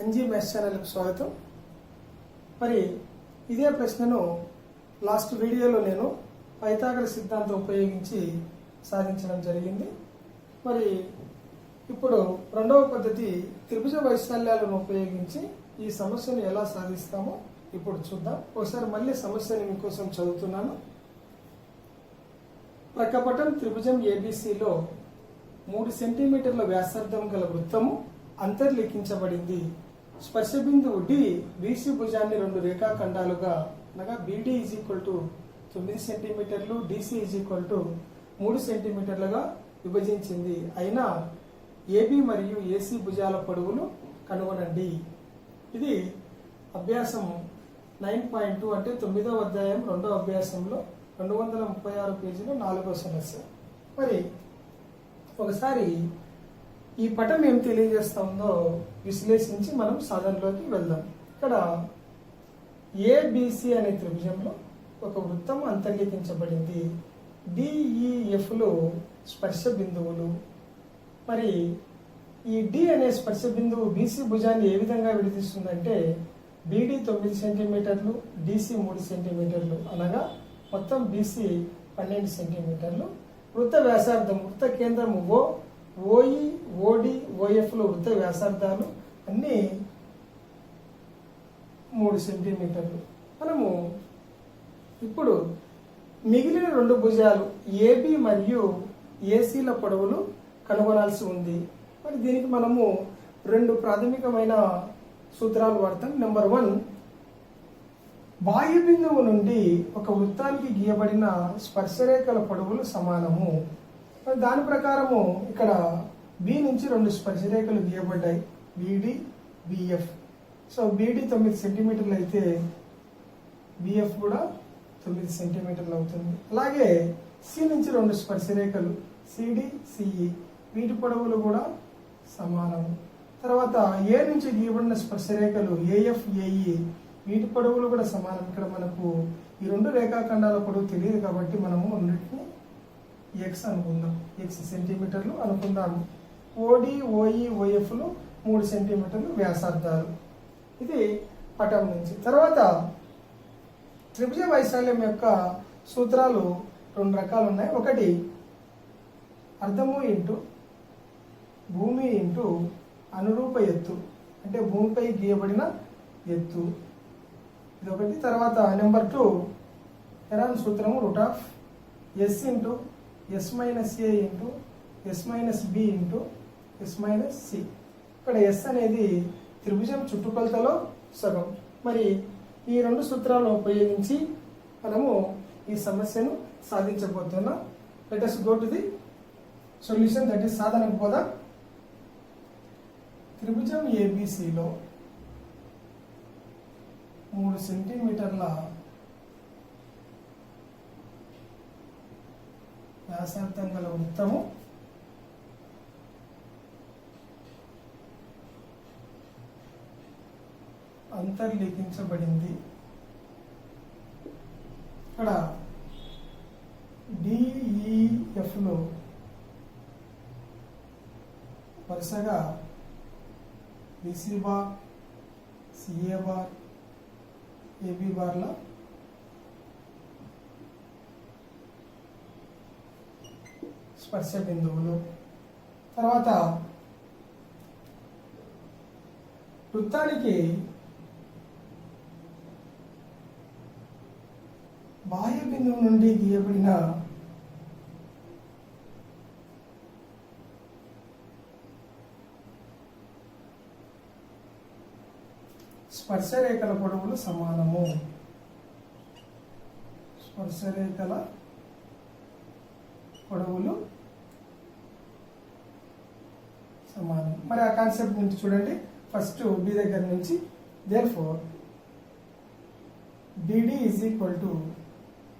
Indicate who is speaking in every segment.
Speaker 1: Anji maths ఛానల్కి స్వాగతం. మరి ఇదే ప్రశ్నను లాస్ట్ వీడియోలో నేను పైథాగరస్ సిద్ధాంతం ఉపయోగించి సాధించడం జరిగింది. మరి ఇప్పుడు రెండవ పద్ధతి త్రిభుజ వైశాల్యాలను ఉపయోగించి ఈ సమస్యను ఎలా సాధిస్తామో ఇప్పుడు చూద్దాం. ఒకసారి మళ్ళీ సమస్యను మీకోసం చదువుతున్నాను. ప్రక్కపటం త్రిభుజం ఏబిసిలో 3 సెంటీమీటర్ల వ్యాసార్థం గల వృత్తము అంతర్లిఖించబడింది. స్పర్శ బిందువు డి బీసీ భుజాన్ని 2 రేఖాఖండాలుగా అనగా బీడీ ఈజ్ ఈక్వల్ టు 9 సెంటీమీటర్లు, డిసి ఈజ్ ఈక్వల్ టు 3 సెంటీమీటర్లుగా విభజించింది. అయినా ఏబి మరియు ఏసీ భుజాల పొడవులు కనుగొనండి. ఇది అభ్యాసం 9.2 అంటే 9వ అధ్యాయం 2వ అభ్యాసంలో 236 పేజీలో 4వ సమస్య. మరి ఒకసారి ఈ పటం ఏం తెలియజేస్తుందో విశ్లేషించి మనం సాధనలోకి వెళ్దాం. ఇక్కడ ఏబిసి అనే త్రిభుజంలో ఒక వృత్తం అంతర్లిఖించబడింది. డిఈఎఫ్లు స్పర్శ బిందువులు. మరి ఈ డి అనే స్పర్శ బిందువు బీసీ భుజాన్ని ఏ విధంగా విడదీస్తుందంటే బీడీ 9 సెంటీమీటర్లు, డిసి 3 సెంటీమీటర్లు అనగా మొత్తం బీసీ 12 సెంటీమీటర్లు. వృత్త వ్యాసార్థం వృత్త కేంద్రం ఓఈ, ఓడి, ఓఎఫ్లు వృత్త వ్యాసార్థాలు అన్ని 3 సెంటీమీటర్లు. మనము ఇప్పుడు మిగిలిన 2 భుజాలు ఏబి మరియు ఏసీల పొడవులు కనుగొనాల్సి ఉంది. మరి దీనికి మనము 2 ప్రాథమికమైన సూత్రాలు వాడతాం. నెంబర్ 1, బాహ్య బిందువు నుండి ఒక వృత్తానికి గీయబడిన స్పర్శరేఖల పొడవులు సమానము. దాని ప్రకారము ఇక్కడ బి నుంచి 2 స్పర్శరేఖలు గీయబడ్డాయి, బిడి, బిఎఫ్. సో బిడి 9 సెంటీమీటర్లు అయితే బిఎఫ్ కూడా 9 సెంటీమీటర్లు అవుతుంది. అలాగే సి నుంచి 2 స్పర్శరేఖలు సిడి, సిఈ, వీటి పొడవులు కూడా సమానము. తర్వాత ఏ నుంచి గీయబడిన స్పర్శరేఖలు ఏఎఫ్, ఏఈ, వీటి పొడవులు కూడా సమానం. ఇక్కడ మనకు ఈ 2 రేఖాఖండాల పొడవు తెలియదు కాబట్టి మనము రెండింటిని ఎక్స్ అనుకుందాం, ఎక్స్ సెంటీమీటర్లు అనుకుందాము. ఓడి, ఓఈ, ఓఎఫ్లు 3 సెంటీమీటర్లు వ్యాసార్థాలు. ఇది పటం నుంచి. తర్వాత త్రిభుజ వైశాల్యం యొక్క సూత్రాలు 2 రకాలు ఉన్నాయి. ఒకటి అర్ధము ఇంటూ భూమి ఇంటూ అనురూప ఎత్తు, అంటే భూమిపై గీయబడిన ఎత్తు, ఇది ఒకటి. తర్వాత నెంబర్ 2 హెరాన్ సూత్రము root of S into S minus A into S minus B into S minus C. ఇక్కడ ఎస్ అనేది త్రిభుజం చుట్టుకొలతలో సగం. మరి ఈ 2 సూత్రాలను ఉపయోగించి మనము ఈ సమస్యను సాధించబోతున్నాం. Let us go to the solution, that is సాధనకు పోదాం. త్రిభుజం ఏబిసిలో 3 సెంటీమీటర్ల వ్యాసార్థం గల వృత్తము అంతర్లిఖించబడింది. ఇక్కడ డిఈఎఫ్లో వరుసగా BC bar, CA bar, AB బార్ల స్పర్శ బిందువులు. తర్వాత వృత్తానికి బాహ్య బిందువు నుండి గీయబడిన స్పర్శరేఖల పొడవులు సమానము. స్పర్శరేఖల పొడవులు సమానం. మరి ఆ కాన్సెప్ట్ నుంచి చూడండి. ఫస్ట్ బి దగ్గర నుంచి, therefore BD is equal to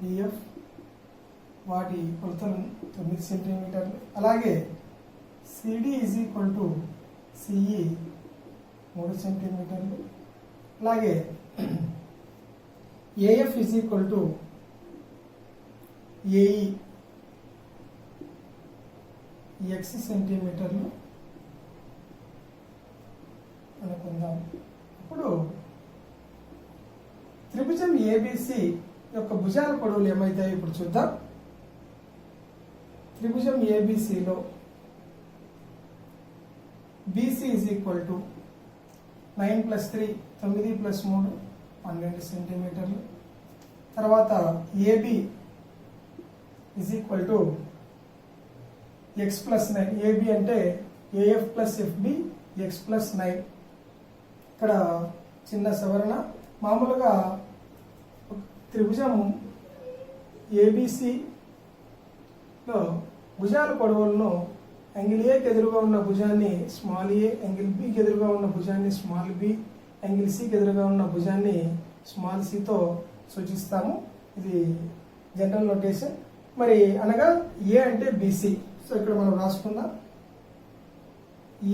Speaker 1: BF, వాటి కొలతలు 9 సెంటీమీటర్లు. అలాగే CD is equal to CE 3 సెంటీమీటర్లు. అలాగే AF is equal to AE x సెంటీమీటర్లు మనకు కనుక్కుందాం. ఇప్పుడు త్రిభుజం ఏబిసి యొక్క భుజాల పొడవులు ఏమైతాయో ఇప్పుడు చూద్దాం. త్రిభుజం ఏబిసిలో బీసీ ఈజ్ ఈక్వల్ టు 9 + 3 9 + 3 12 సెంటీమీటర్లు. తర్వాత AB is equal to x+9. AB అంటే ఏఎఫ్ ప్లస్ ఎఫ్బి x+9. ఇక్కడ చిన్న సవరణ. మామూలుగా త్రిభుజం ఏబిసిలో భుజాల పొడవులను యాంగిల్ ఏకి ఎదురుగా ఉన్న భుజాన్ని స్మాల్ ఏ, యాంగిల్ బికి ఎదురుగా ఉన్న భుజాన్ని స్మాల్ బి, యాంగిల్ సికి ఎదురుగా ఉన్న భుజాన్ని స్మాల్ సితో సూచిస్తాము. ఇది జనరల్ నోటేషన్. మరి అనగా ఏ అంటే బీసీ. సో ఇక్కడ మనం రాసుకుందాం.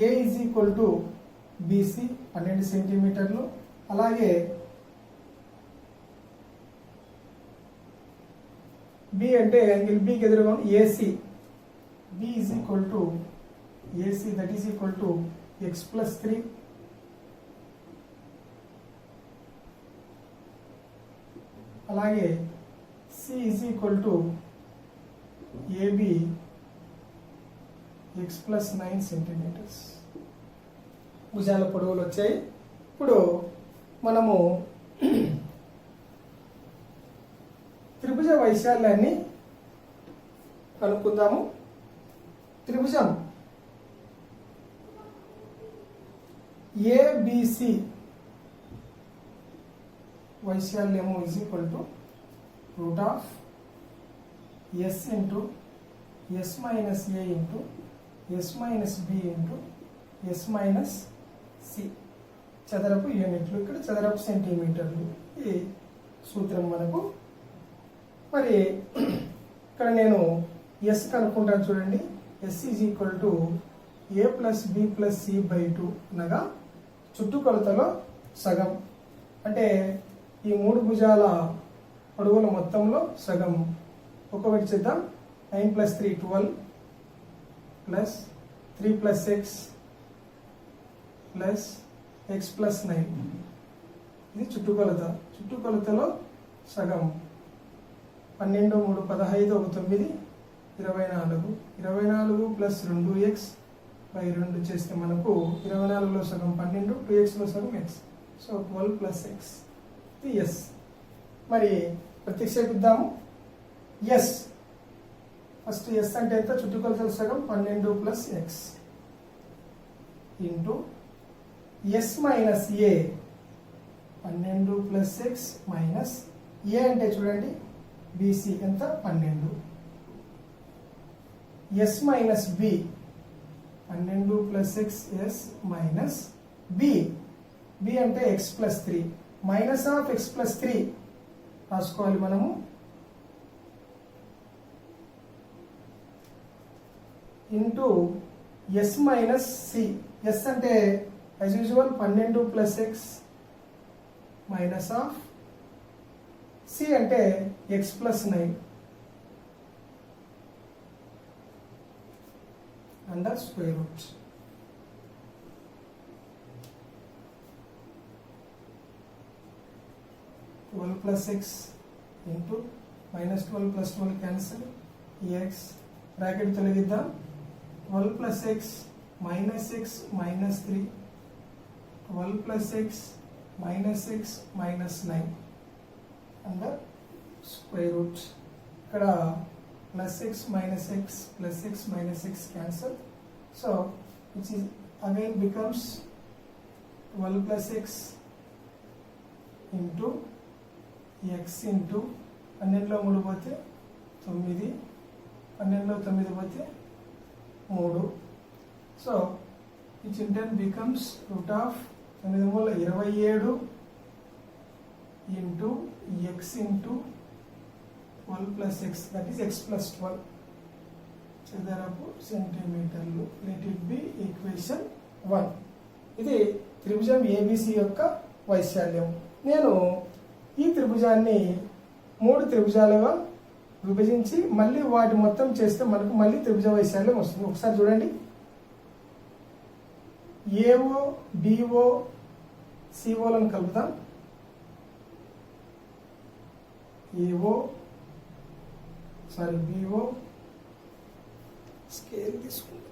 Speaker 1: A is equal to BC 12 సెంటీమీటర్లు. అలాగే బి అంటే యాంగిల్ బికి ఎదురుగా AC. B is equal to AC, that is equal to x+3 అలాగే C is equal to AB x+9 centimetres. భుజాల పొడవులు వచ్చాయి. ఇప్పుడు మనము త్రిభుజ వైశాల్యాన్ని కనుక్కుందాము. త్రిభుజం ఏబిసి వైశాల్యము is equal to √S into S minus A into S minus B into S minus C చదరపు యూనిట్లు. ఇక్కడ చదరపు సెంటీమీటర్లు. ఈ సూత్రం మనకు. మరి ఇక్కడ నేను ఎస్ కనుక్కుంటాను చూడండి. S is equal to A plus B plus C by 2 అనగా చుట్టుకొలతలో సగం. అంటే ఈ మూడు భుజాల పొడవుల మొత్తంలో సగం. ఒక్కొక్కటి చేద్దాం. 9 + 3 12 ప్లస్ 3 + x ప్లస్ x+9. ఇది చుట్టుకొలత. చుట్టుకొలతలో సగం. 12 3 15 1 9 24. 24 ప్లస్ 2x బై 2 చేస్తే మనకు 24లో సగం 12, 2xలో సగం x. So 12 + x. ఇది ఎస్. మరి ప్రతిక్షేపిద్దాము. ఎస్ ఫస్ట్ ఎస్ అంటే ఎంత? చుట్టుకొలతల సగం 12 + x into S minus A 12 + x minus A అంటే చూడండి బీసీ ఎంత? 12. S minus B 12 + x S minus B. B అంటే x+3 మైనస్ ఆఫ్ x+3 రాసుకోవాలి మనము. Into S minus C. S అంటే as usual 12 + x minus of C అంటే x+9 under square root. (12 + x into -12 + 12 cancel x bracket తొలగిద్దాం. 12 + x -x -3 12 + x -x -9 under square route. ఇక్కడ +x -x +x -x cancel. So which is again becomes 12 + x into x into 12లో 3 పోతే 9, 12లో 9 పోతే 3. So which in turn becomes √9 into x into 12 + x, that is x+12 చదరపు సెంటీమీటర్లు. Let it be equation 1. ఇది త్రిభుజం ABC యొక్క వైశాల్యం. నేను ఈ త్రిభుజాన్ని 3 త్రిభుజాలుగా విభజించి మళ్ళీ వాటి మొత్తం చేస్తే మనకు మళ్ళీ త్రిభుజ వైశాల్యం వస్తుంది. ఒకసారి చూడండి. ఏఓ బిఓ సిఓలను కలుపుదాం. బిఓ స్కేల్ తీసుకుందాం.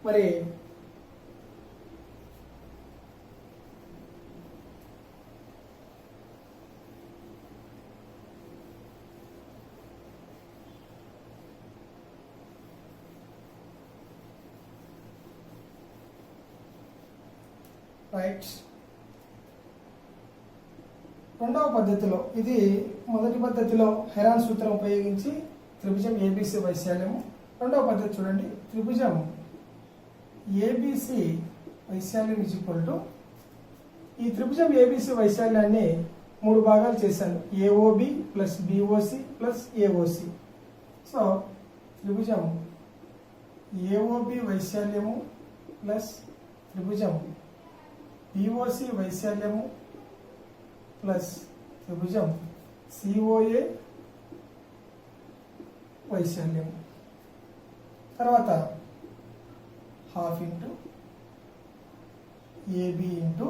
Speaker 1: మరి రైట్, రెండవ పద్ధతిలో, ఇది మొదటి పద్ధతిలో హెరాన్ సూత్రం ఉపయోగించి త్రిభుజం ఏబిసి వైశాల్యము. రెండవ పద్ధతి చూడండి, త్రిభుజం ఏబిసి వైశాల్యం ఈజ్ ఈక్వల్ టు, ఈ త్రిభుజం ఏబిసి వైశాల్యాన్ని 3 భాగాలు చేశాను, AOB plus BOC plus AOC. So త్రిభుజం ఏఓబి వైశాల్యము ప్లస్ త్రిభుజం బిఓసి వైశాల్యము ప్లస్ త్రిభుజం సిఓఏ వైశాల్యము. తర్వాత హాఫ్ ఇంటూ ఏబి ఇంటూ,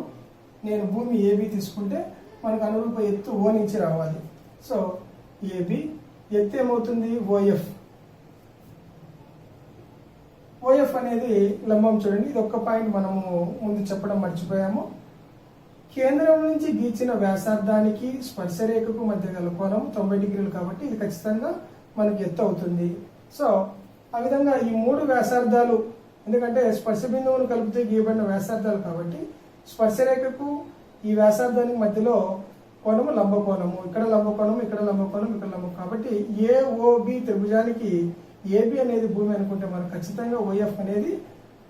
Speaker 1: నేను భూమి ఏబి తీసుకుంటే మనకు అనురూప ఎత్తు ఓ నుంచి రావాలి. సో ఏబి ఎత్తు ఏమవుతుంది, ఓఎఫ్. ఓఎఫ్ అనేది లంబం చూడండి, ఇది ఒక్క పాయింట్ మనము ముందు చెప్పడం మర్చిపోయాము. కేంద్రం నుంచి గీచిన వ్యాసార్థానికి స్పర్శరేఖకు మధ్య గల కోణం 90 డిగ్రీలు కాబట్టి ఇది ఖచ్చితంగా మనకి ఎత్తు అవుతుంది. సో ఆ విధంగా ఈ 3 వ్యాసార్థాలు, ఎందుకంటే స్పర్శ బిందువును కలిపితే గీయబడిన వ్యాసార్థాలు కాబట్టి స్పర్శరేఖకు ఈ వ్యాసార్థానికి మధ్యలో కోణము లంబకోణము, ఇక్కడ లంబకోణము, ఇక్కడ లంబకోణం, ఇక్కడ లంబం. కాబట్టి ఏఓబి త్రిభుజానికి ఏబి అనేది భూమి అనుకుంటే మనకు ఖచ్చితంగా ఓఎఫ్ అనేది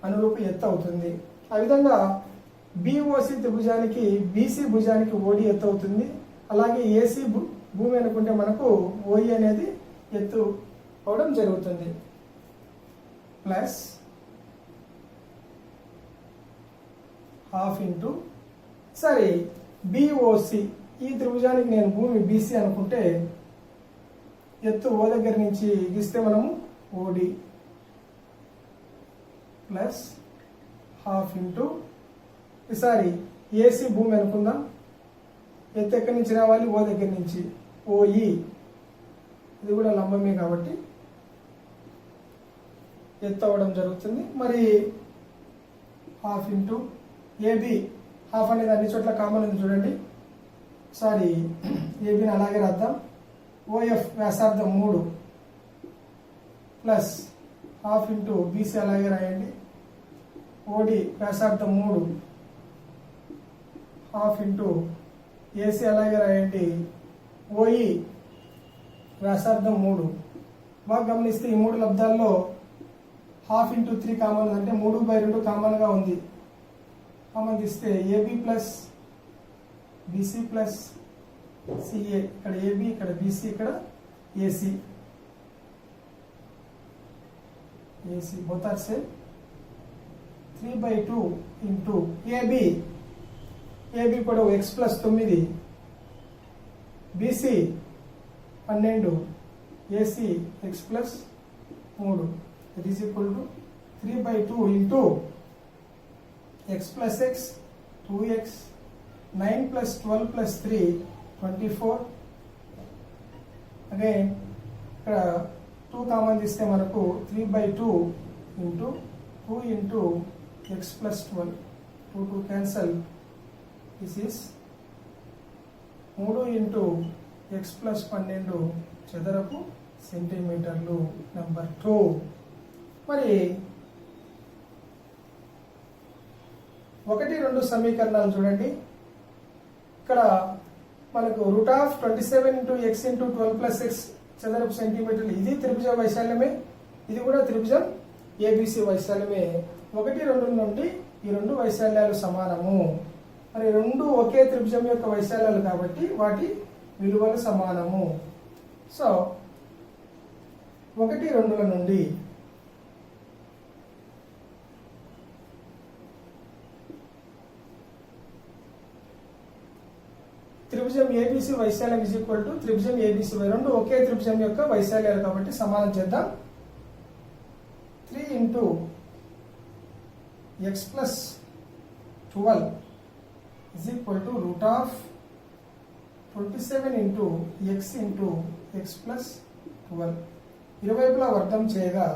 Speaker 1: అనురూప ఎత్తు అవుతుంది. ఆ విధంగా బిఓసి త్రిభుజానికి బీసీ భుజానికి ఓడి ఎత్తు అవుతుంది. అలాగే ఏసీ భూమి అనుకుంటే మనకు ఓఈ అనేది ఎత్తు అవడం జరుగుతుంది. ప్లస్ హాఫ్ ఇంటూ, సరే బిఓసి, ఈ త్రిభుజానికి నేను భూమి బీసీ అనుకుంటే ఎత్తు ఓ దగ్గర నుంచి గీస్తే మనము ఓడి ప్లస్ హాఫ్ ఇంటూ, ఈసారి ఏసీ భూమి అనుకుందాం, ఎత్తు ఎక్కడి నుంచి రావాలి, ఓ దగ్గర నుంచి, ఓఈ, ఇది కూడా లంబమే కాబట్టి ఎత్తు అవ్వడం జరుగుతుంది. మరి హాఫ్ ఇంటూ ఏబి, హాఫ్ అనేది అన్ని చోట్ల కామన్ ఉంది చూడండి, సారీ ఏబిని అలాగే రాద్దాం. ఓఎఫ్ వ్యాసార్థం 3 ప్లస్ హాఫ్ ఇంటూ బీసీ అలాగే రాయండి. ఓడి వ్యాసార్థం 3 హాఫ్ ఇంటూ ఏసీ అలాగే రాయండి. ఓఈ వ్యాసార్థం 3. బాగా గమనిస్తే ఈ 3 లబ్ధాల్లో హాఫ్ ఇంటూ 3 కామన్, అంటే 3/2 కామన్గా ఉంది. కామన్ తీస్తే AB plus BC plus CA, ఇక్కడ ఏబి, ఇక్కడ బీసీ, ఇక్కడ AC. AC both are same. 3/2 into AB, AB పొడవు x plus 9, BC 12, AC x plus 3. It is equal to 3/2 into x plus x, 2x, 9 plus 12 plus 3, 24. Again, ఇక్కడ 2 common తీస్తే మనకు 3/2 into 2 into x plus 12. 2 cancel. This is 3 into x plus 12 చదరపు సెంటీమీటర్లు. Number 2. మరి 1, 2 సమీకరణాలు చూడండి. ఇక్కడ మనకు √27 into x into 12 plus x చదరపు సెంటీమీటర్లు, ఇది త్రిభుజ వైశాల్యమే, ఇది కూడా త్రిభుజం ఏబిసి వైశాల్యమే. 1, 2 నుండి ఈ 2 వైశాల్యాలు సమానము. మరి 2 ఒకే త్రిభుజం యొక్క వైశాల్యాలు కాబట్టి వాటి విలువలు సమానము. సో 1, 2ల నుండి త్రిభుజం ఏబిసి వైశాల్యం ఇజ్ ఈక్వల్ టు త్రిభుజం ఏబిసి రెండు ఒకే త్రిభుజం యొక్క వైశాల్యాలు కాబట్టి సమానం చేద్దాం. 3 into x plus 12 is equal to root of 27 into x plus 12. ఇరువైపులా వర్గం చేయగా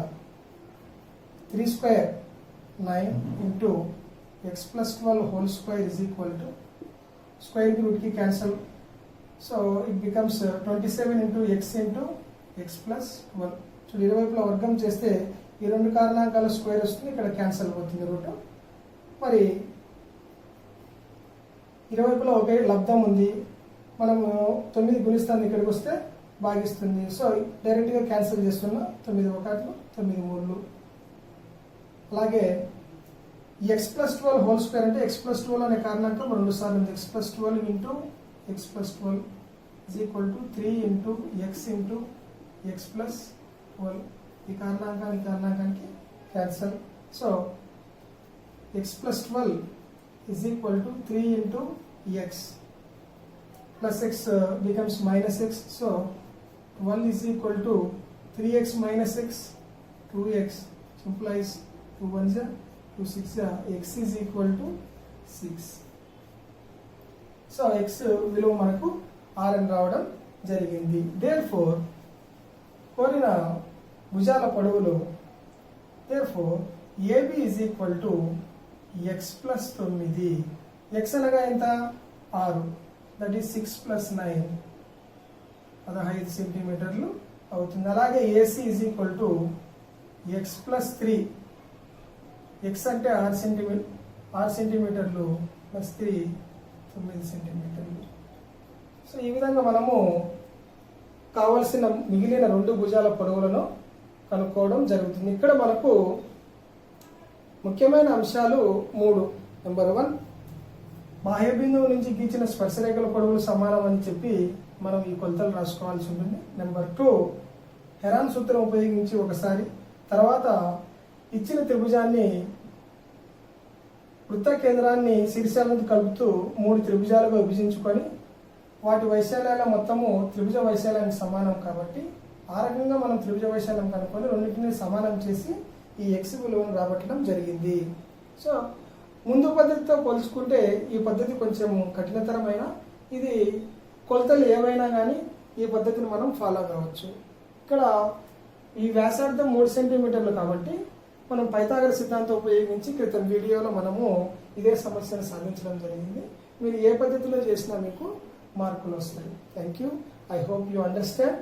Speaker 1: 3 square 9 into x plus 12 whole square is equal to square కి రూట్ కి cancel. So it becomes 27 into x plus 12. So ఇరువైపులా వర్గం చేస్తే ఈ రెండు కారణాంకాల స్క్వేర్ వస్తుంది, ఇక్కడ క్యాన్సల్ అవుతుంది రూట్. మరి ఇరువైపులా ఒకే లబ్ధం ఉంది, మనము 9 గుణిస్తాన్ని ఇక్కడికి వస్తే భాగిస్తుంది. సో డైరెక్ట్గా క్యాన్సిల్ చేస్తున్నా 9 1 9 3. అలాగే ఎక్స్ ప్లస్ 12 హోల్ స్క్వేర్ అంటే ఎక్స్ ప్లస్ 12 అనే కారణాంకం 2 సార్లు ఉంది. X plus 12 into x plus 12 is equal to 3 into x plus 12. ఈ కారణాంకానికి cancel. So x plus 12 is equal to 3 into x plus x becomes minus x. So 12 is equal to 3x minus x, 2x implies 2 1s 2 6 x is equal to 6. So x విలువ మనకు 6 అని రావడం జరిగింది. Therefore కోరిన భుజాల పొడవులు therefore AB is equal to x plus 9. x అనగా ఎంత? 6. That is 6 plus 9 15 సెంటీమీటర్లు అవుతుంది. అలాగే AC is equal to X plus 3. X అంటే 6 సెంటీమీటర్లు ప్లస్ 3 9 సెంటీమీటర్లు. సో ఈ విధంగా మనము కావలసిన మిగిలిన రెండు భుజాల పొడవులను కనుక్కోవడం జరుగుతుంది. ఇక్కడ మనకు ముఖ్యమైన అంశాలు 3. నెంబర్ 1, బాహ్య బిందువు నుంచి గీచిన స్పర్శరేఖల పొడవులు సమానం అని చెప్పి మనం ఈ కొలతలు రాసుకోవాల్సి ఉంటుంది. నెంబర్ 2, హెరాన్ సూత్రం ఉపయోగించి ఒకసారి, తర్వాత ఇచ్చిన త్రిభుజాన్ని వృత్త కేంద్రాన్ని శీర్షాలను కలుపుతూ 3 త్రిభుజాలుగా విభజించుకొని వాటి వైశాల్యాల మొత్తము త్రిభుజ వైశాల్యానికి సమానం కాబట్టి ఆ రకంగా మనం త్రిభుజ వైశాల్యం కనుక్కొని రెండింటిని సమానం చేసి ఈ ఎక్స్ విలువను రాబట్టడం జరిగింది. సో ముందు పద్ధతితో పోల్చుకుంటే ఈ పద్ధతి కొంచెం కఠినతరమైన, ఇది కొలతలు ఏవైనా కానీ ఈ పద్ధతిని మనం ఫాలో కావచ్చు. ఇక్కడ ఈ వ్యాసార్థం 3 సెంటీమీటర్లు కాబట్టి మనం పైథాగరస్ సిద్ధాంతం ఉపయోగించి క్రితం వీడియోలో మనము ఇదే సమస్యను సాధించడం జరిగింది. మీరు ఏ పద్ధతిలో చేసినా మీకు మార్కులు వస్తాయి. Thank you. I hope you understand.